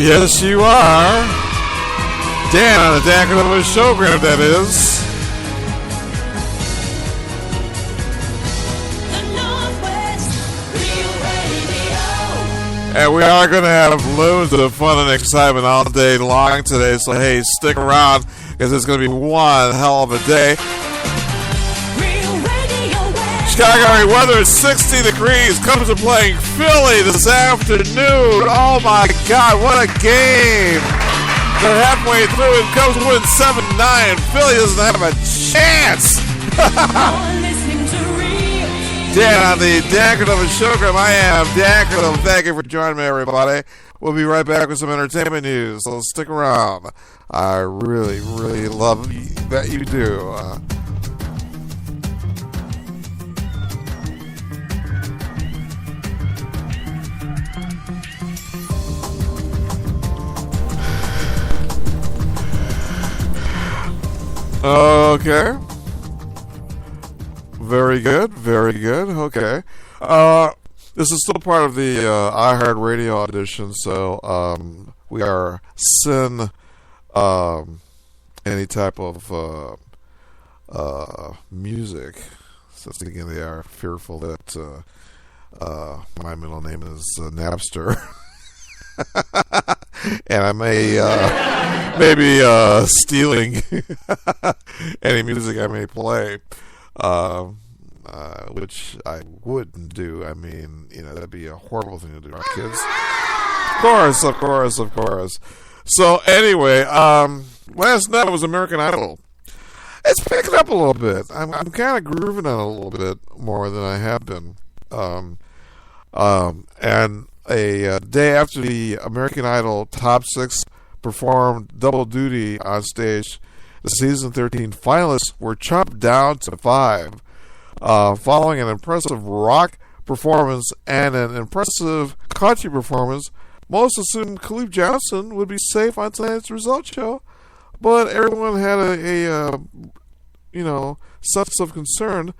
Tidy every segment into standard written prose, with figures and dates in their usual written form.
Yes, you are. Dan on the Cordova Showgram, that is. And we are going to have loads of fun and excitement all day long today. So, hey, stick around because it's going to be one hell of a day. Chicago weather is 60 degrees. Comes to playing Philly this afternoon. Oh, my God, what a game. They're halfway through. It comes win 7-9. Philly doesn't have a chance. Dan on the Cordova Showgram. I am Dan Cordova. Thank you for joining me, everybody. We'll be right back with some entertainment news, so stick around. I really, really love that you do. Okay. Very good, very good. Okay. This is still part of the iHeartRadio audition, so we are sin any type of music. Since again they are fearful that my middle name is Napster. And I may stealing any music I may play. Which I wouldn't do. I mean, that'd be a horrible thing to do to our kids. Of course. So anyway, last night was American Idol. It's picking up a little bit. I'm kind of grooving on it a little bit more than I have been. And a day after the American Idol Top 6 performed double duty on stage, the season 13 finalists were chopped down to 5, following an impressive rock performance and an impressive country performance. Most assumed Khalid Johnson would be safe on tonight's result show, but everyone had a sense of concern.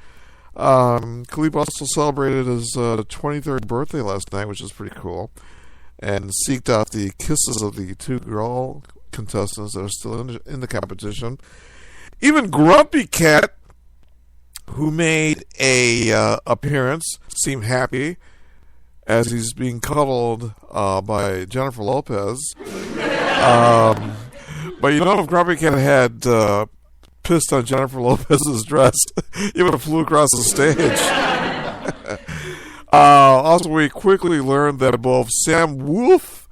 Khalid also celebrated his 23rd birthday last night, which is pretty cool, and seeked out the kisses of the 2 girl contestants that are still in the competition. Even Grumpy Cat, who made a appearance, seemed happy as he's being cuddled by Jennifer Lopez. But if Grumpy Cat had pissed on Jennifer Lopez's dress, he would have flew across the stage. Also, we quickly learned that both Sam Wolf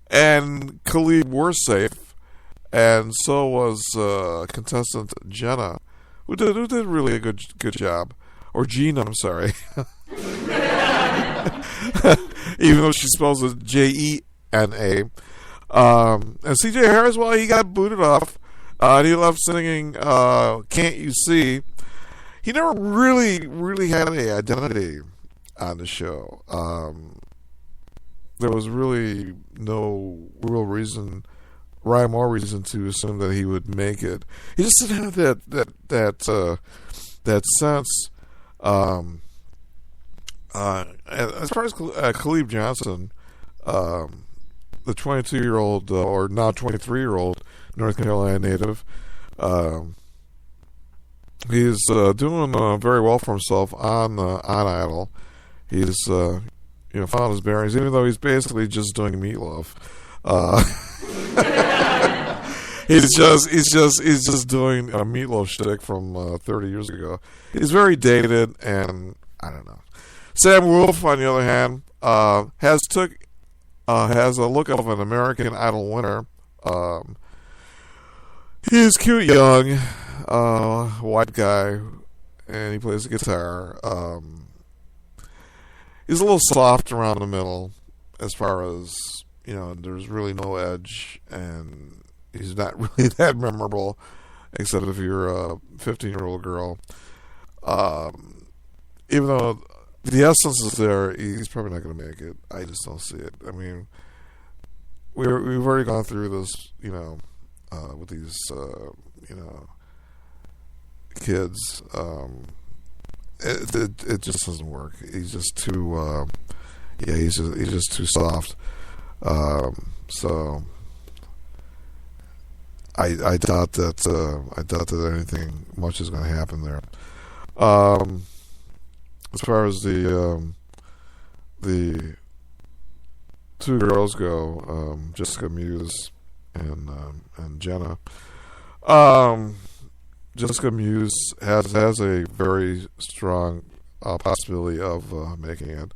and Khalid were safe, and so was contestant Jenna, who did really a good job. Or Gina, I'm sorry. Even though she spells it Jena. And CJ Harris, well, he got booted off. He left singing Can't You See. He never really had any identity on the show. There was really no real rhyme or reason to assume that he would make it. He just didn't have that sense. As far as Khalid Johnson, the 22-year-old or now 23-year-old North Carolina native, he's doing very well for himself on Idol. He's found his bearings, even though he's basically just doing Meatloaf. He's just doing a Meatloaf shtick from 30 years ago. He's very dated, and I don't know. Sam Wolf, on the other hand, has a look of an American Idol winner. He's cute, young, white guy, and he plays the guitar. He's a little soft around the middle, as far as there's really no edge, and he's not really that memorable, except if you're a 15-year-old girl. Even though the essence is there, he's probably not going to make it. I just don't see it. I mean, we've already gone through this, with these, kids. It just doesn't work. He's just too, he's just too soft. So I doubt that anything much is going to happen there. As far as the two girls go, Jessica Muse and Jenna. Jessica Muse has a very strong possibility of making it.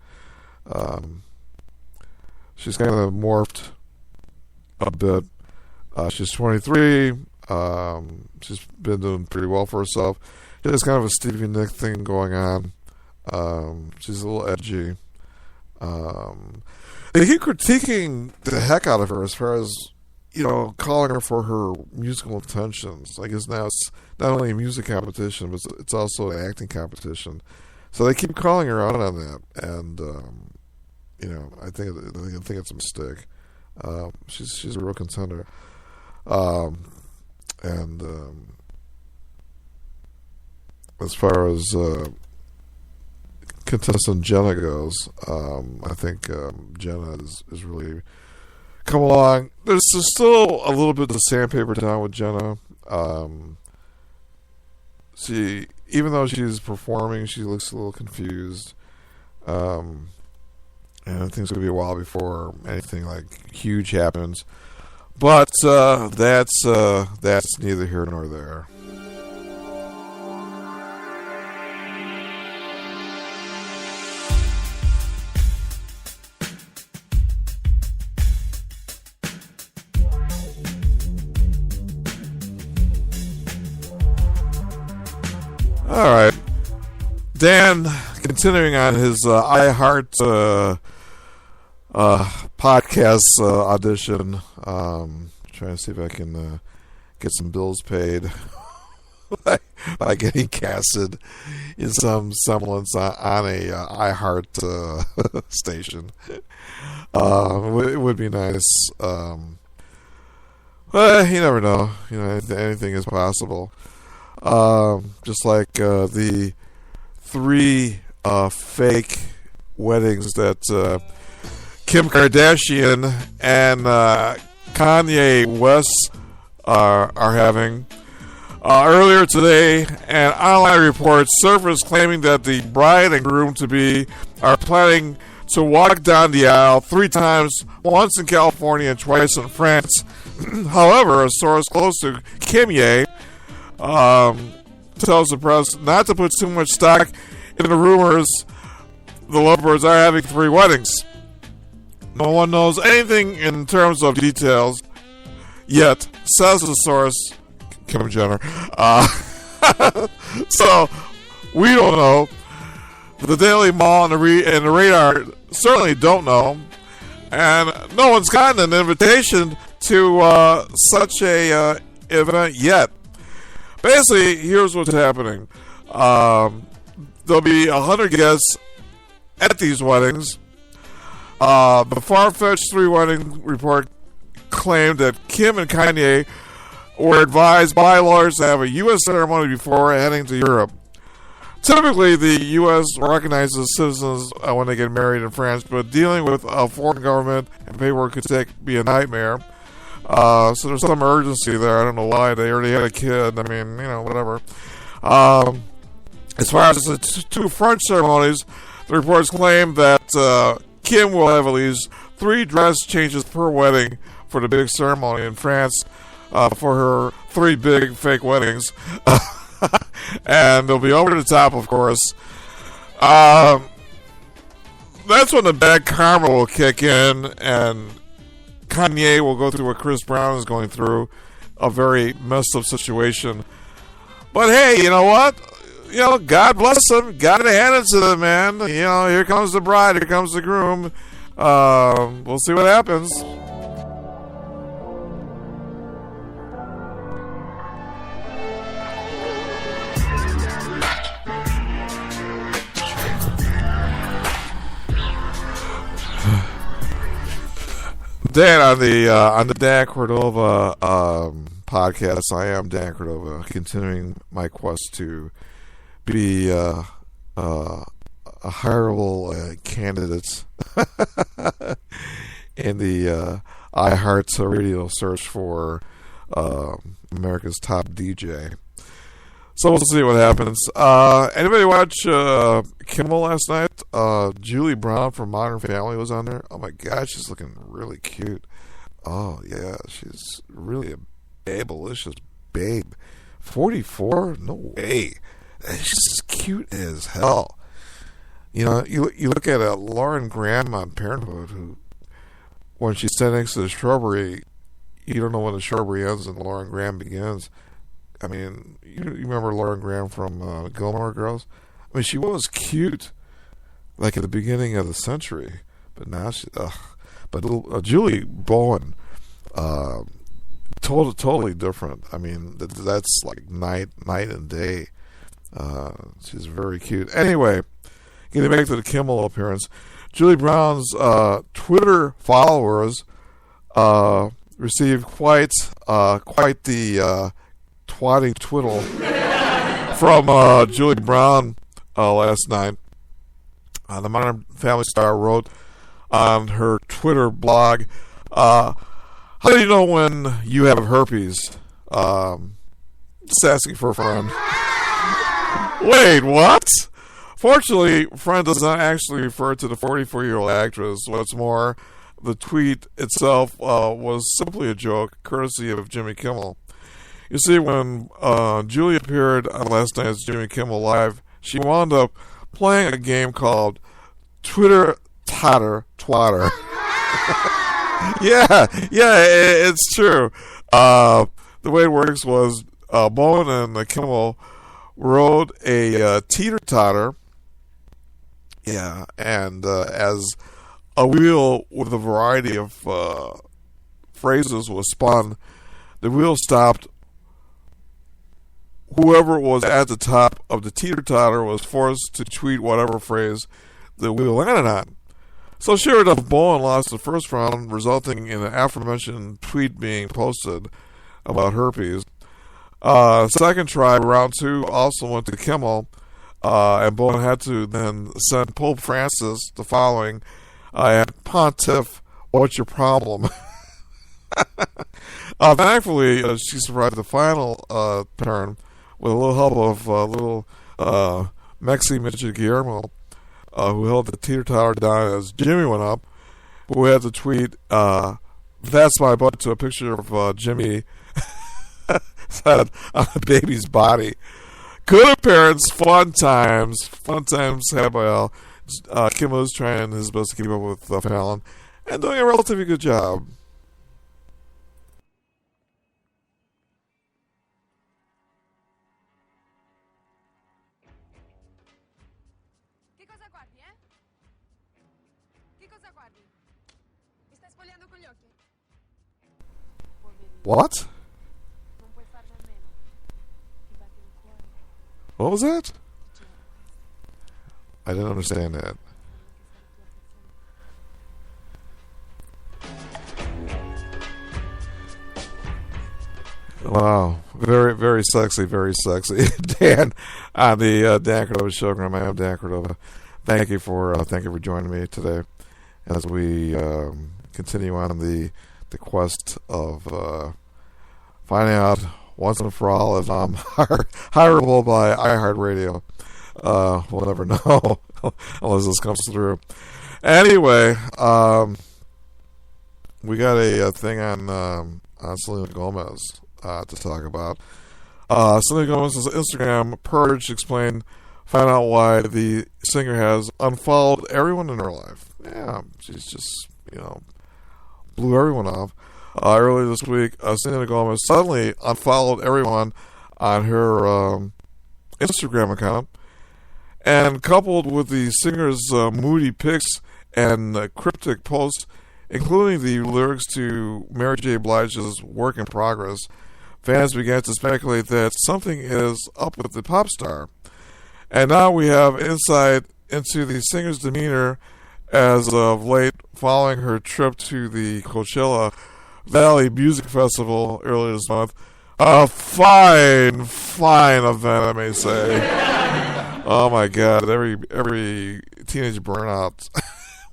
She's kind of morphed a bit. She's 23. She's been doing pretty well for herself. She has kind of a Stevie Nicks thing going on. She's a little edgy. They keep critiquing the heck out of her as far as, calling her for her musical intentions. I guess now it's not only a music competition, but it's also an acting competition. So they keep calling her out on that, and I think it's a mistake. She's a real contender, and as far as contestant Jenna goes, I think Jenna is really come along. There's still a little bit of sandpaper down with Jenna. Even though she's performing, she looks a little confused. And I think it's going to be a while before anything like huge happens. But that's neither here nor there. All right, Dan, continuing on his iHeart podcast audition, trying to see if I can get some bills paid by getting casted in some semblance on a iHeart station. It would be nice. But you never know. Anything is possible. Just like the 3 fake weddings that Kim Kardashian and Kanye West are having. Earlier today, an online report surfaced claiming that the bride and groom-to-be are planning to walk down the aisle 3 times, once in California and twice in France. However, a source close to Kimye tells the press not to put too much stock in the rumors the lovebirds are having 3 weddings. No one knows anything in terms of details yet, says the source, Kim Jenner. So, we don't know. The Daily Mall and the Radar certainly don't know. And no one's gotten an invitation to such a event yet. Basically, here's what's happening. There'll be 100 guests at these weddings. The far-fetched 3 wedding report claimed that Kim and Kanye were advised by lawyers to have a U.S. ceremony before heading to Europe. Typically, the U.S. recognizes citizens when they get married in France, but dealing with a foreign government and paperwork could be a nightmare. So there's some urgency there. I don't know why. They already had a kid. I mean, whatever. As far as the 2 French ceremonies, the reports claim that Kim will have at least 3 dress changes per wedding for the big ceremony in France for her 3 big fake weddings. And they'll be over the top, of course. That's when the bad karma will kick in, and Kanye will go through what Chris Brown is going through, a very messed up situation. But hey, you know what? God bless them. God hand it to them, man. Here comes the bride. Here comes the groom. We'll see what happens. Dan, on the Dan Cordova podcast, I am Dan Cordova, continuing my quest to be a hireable candidate in the iHeart Radio search for America's Top DJ. So we'll see what happens. Anybody watch Kimmel last night? Julie Brown from Modern Family was on there. Oh my God, she's looking really cute. Oh yeah, she's really a babylicious babe. 44? No way. She's cute as hell. You know, you look at Lauren Graham on Parenthood, who, when she's standing next to the shrubbery, you don't know when the shrubbery ends and Lauren Graham begins. I mean, you remember Lauren Graham from Gilmore Girls? I mean, she was cute, like at the beginning of the century, but now she, but Julie Bowen, totally different. I mean, that's like night and day. She's very cute. Anyway, getting back to the Kimmel appearance, Julie Brown's Twitter followers received quite the twatting twiddle from Julie Brown last night. The Modern Family star wrote on her Twitter blog, how do you know when you have herpes? Just asking for a friend. Wait, what? Fortunately, friend does not actually refer to the 44-year-old actress. What's more, the tweet itself was simply a joke, courtesy of Jimmy Kimmel. You see, when Julie appeared on last night's Jimmy Kimmel Live, she wound up playing a game called Twitter Totter Twatter. yeah, it's true. The way it works was Bowen and Kimmel rode a teeter-totter, and as a wheel with a variety of phrases was spun, the wheel stopped. Whoever was at the top of the teeter-totter was forced to tweet whatever phrase the wheel landed on. So sure enough, Bowen lost the first round, resulting in an aforementioned tweet being posted about herpes. Second try, round two, also went to Kimmel, and Bowen had to then send Pope Francis the following, Pontiff, what's your problem? Thankfully, she survived the final turn with a little help of little Mexi Midget Guillermo, who held the teeter-totter down as Jimmy went up, who had to tweet, that's my butt, to a picture of Jimmy said on the baby's body. Good appearance, fun times had by all. Kim was trying his best to keep up with Fallon and doing a relatively good job. What? What was that? I didn't understand that. Wow. Very, very sexy, very sexy. Dan, on the Dan Cordova Showgram. I am Dan Cordova. Thank you for joining me today as we continue on the quest of finding out once and for all if I'm hireable by iHeartRadio. We'll never know unless this comes through. Anyway, we got a thing on Selena Gomez to talk about. Selena Gomez's Instagram purge explained, find out why the singer has unfollowed everyone in her life. Yeah, she's just, blew everyone off. Earlier this week, Selena Gomez suddenly unfollowed everyone on her Instagram account, and coupled with the singer's moody pics and cryptic posts, including the lyrics to Mary J. Blige's Work in Progress, fans began to speculate that something is up with the pop star. And now we have insight into the singer's demeanor as of late following her trip to the Coachella Valley Music Festival earlier this month. A fine event, I may say. Oh my God, every teenage burnout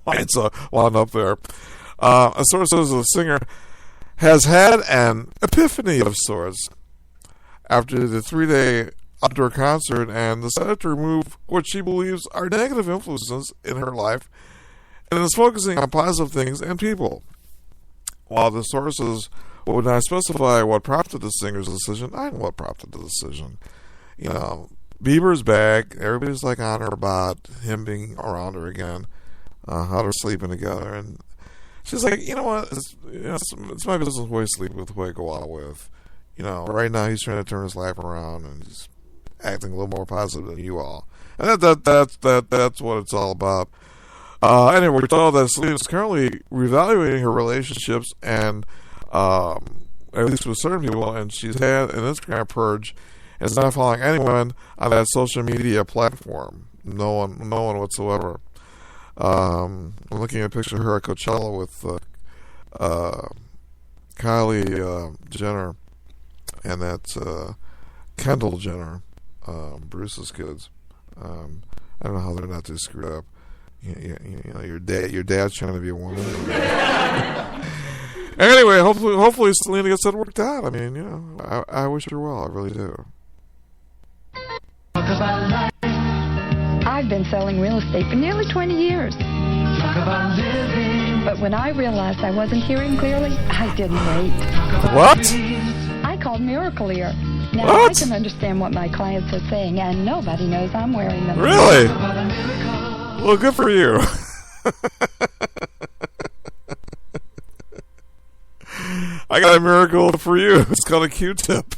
winds up there. A source says the singer has had an epiphany of sorts after the 3-day outdoor concert and decided to remove what she believes are negative influences in her life and is focusing on positive things and people. While the sources would not specify what prompted the singer's decision, I know what prompted the decision. You know, Bieber's back. Everybody's like on her about him being around her again, how they're sleeping together, and she's like, you know what? It's my business who I sleep with, who I go out with. You know, right now he's trying to turn his life around and he's acting a little more positive than you all, and that's what it's all about. Anyway, we're told that Selena is currently reevaluating her relationships and, at least with certain people, and she's had an Instagram purge and is not following anyone on that social media platform. No one whatsoever. I'm looking at a picture of her at Coachella with Kylie Jenner, and that's Kendall Jenner, Bruce's kids. I don't know how they're not too screwed up. You know, your dad's trying to be a woman. Anyway, hopefully Selena gets that worked out. I mean, you know, I wish her well. I really do. I've been selling real estate for nearly 20 years. But when I realized I wasn't hearing clearly, I didn't wait. What? I called Miracle Ear. Now What? I can understand what my clients are saying, and nobody knows I'm wearing them. Really? Well, good for you. I got a miracle for you. It's called a Q-tip.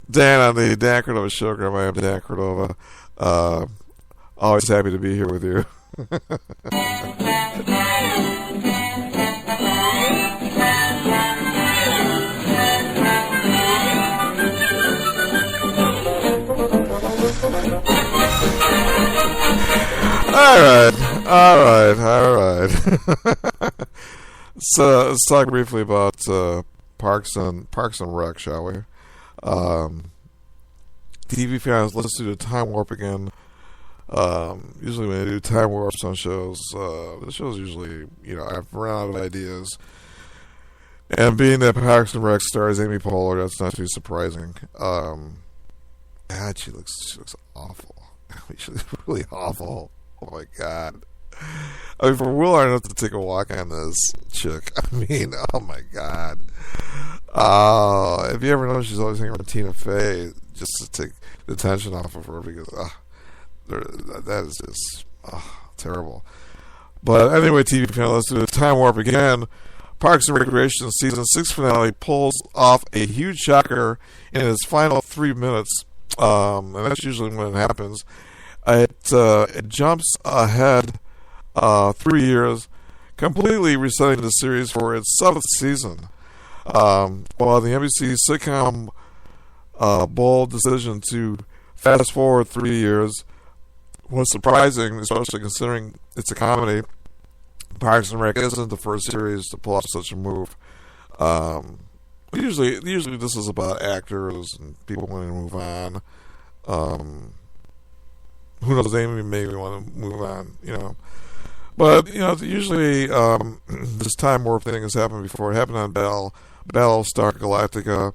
Dan on the Dan Cordova Showgram. I am Dan Cordova. Always happy to be here with you. All right. So let's talk briefly about Parks and Rec, shall we? TV fans, let's do the time warp again. Usually when they do time warps on shows, the shows usually, you know, I've run out of ideas. And being that Parks and Rec stars Amy Poehler, that's not too surprising. God, she looks awful. She's really awful. Oh my God. I mean, for Will Arnett to take a walk on this chick, I mean, oh my God. If you ever notice, she's always hanging around Tina Fey just to take the tension off of her because that is just terrible. But anyway, TV panel, let's do the time warp again. Parks and Recreation season 6 finale pulls off a huge shocker in its final 3 minutes, and that's usually when it happens. It jumps ahead 3 years, completely resetting the series for its 7th season. While the NBC sitcom bold decision to fast forward 3 years was surprising, especially considering it's a comedy, Parks and Rec isn't the first series to pull off such a move. Usually this is about actors and people wanting to move on. Who knows? They maybe want to move on, you know. But you know, usually this time warp thing has happened before. It happened on Battlestar Galactica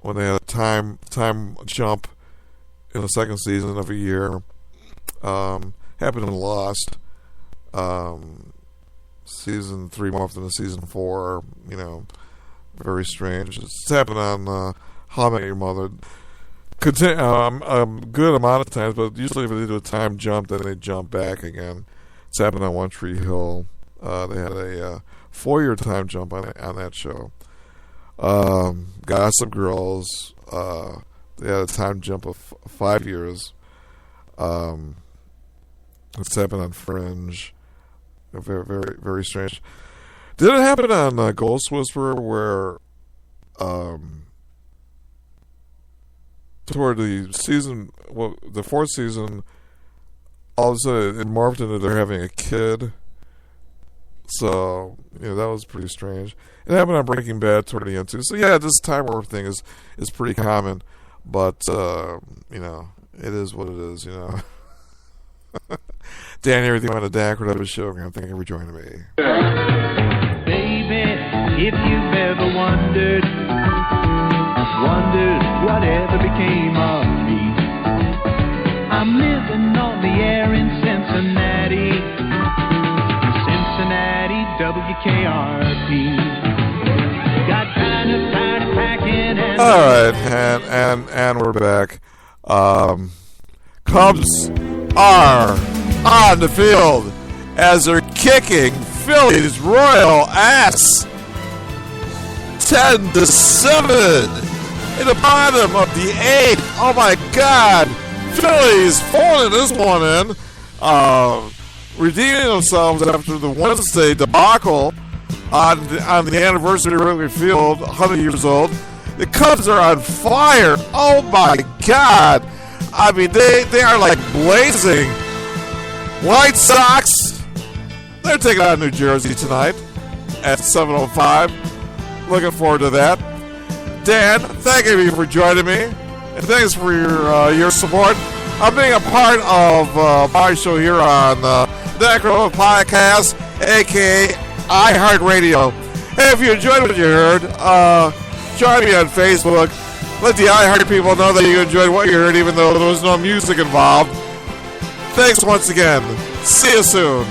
when they had a time jump in the second season of a year. Happened in Lost. Season 3 morphed into season 4. You know, very strange. It's happened on How I Met Your Mother. Good amount of times, but usually if they do a time jump, then they jump back again. It's happened on One Tree Hill. They had a 4-year time jump on that show. Gossip Girls, they had a time jump of 5 years. It's happened on Fringe. Very, very, very strange. Did it happen on Ghost Whisperer where toward the season, well, the 4th season, all of a sudden it morphed into they're having a kid. So, you know, that was pretty strange. It happened on Breaking Bad toward the end too. So yeah, this time warp thing is pretty common, but you know, it is what it is, you know. Dan, everything on the Dan Cordova Showgram. Thank you for joining me. Baby, if you've ever wondered whatever became of me, I'm living on the air in Cincinnati, WKRP. Got kind of tired of packing and... All right, and we're back. Cubs are on the field as they're kicking Phillies' royal ass 10-7 in the bottom of the 8th. Oh my God, Phillies pulling this one in, redeeming themselves after the Wednesday debacle on the anniversary of Wrigley Field, 100 years old. The Cubs are on fire. Oh my God. I mean, they are like blazing. White Sox, they're taking on New Jersey tonight at 7:05. Looking forward to that. Dan, thank you for joining me, and thanks for your support. I'm being a part of my show here on the Necro Podcast, a.k.a. iHeartRadio. Hey, if you enjoyed what you heard, join me on Facebook. Let the iHeart people know that you enjoyed what you heard, even though there was no music involved. Thanks once again. See you soon.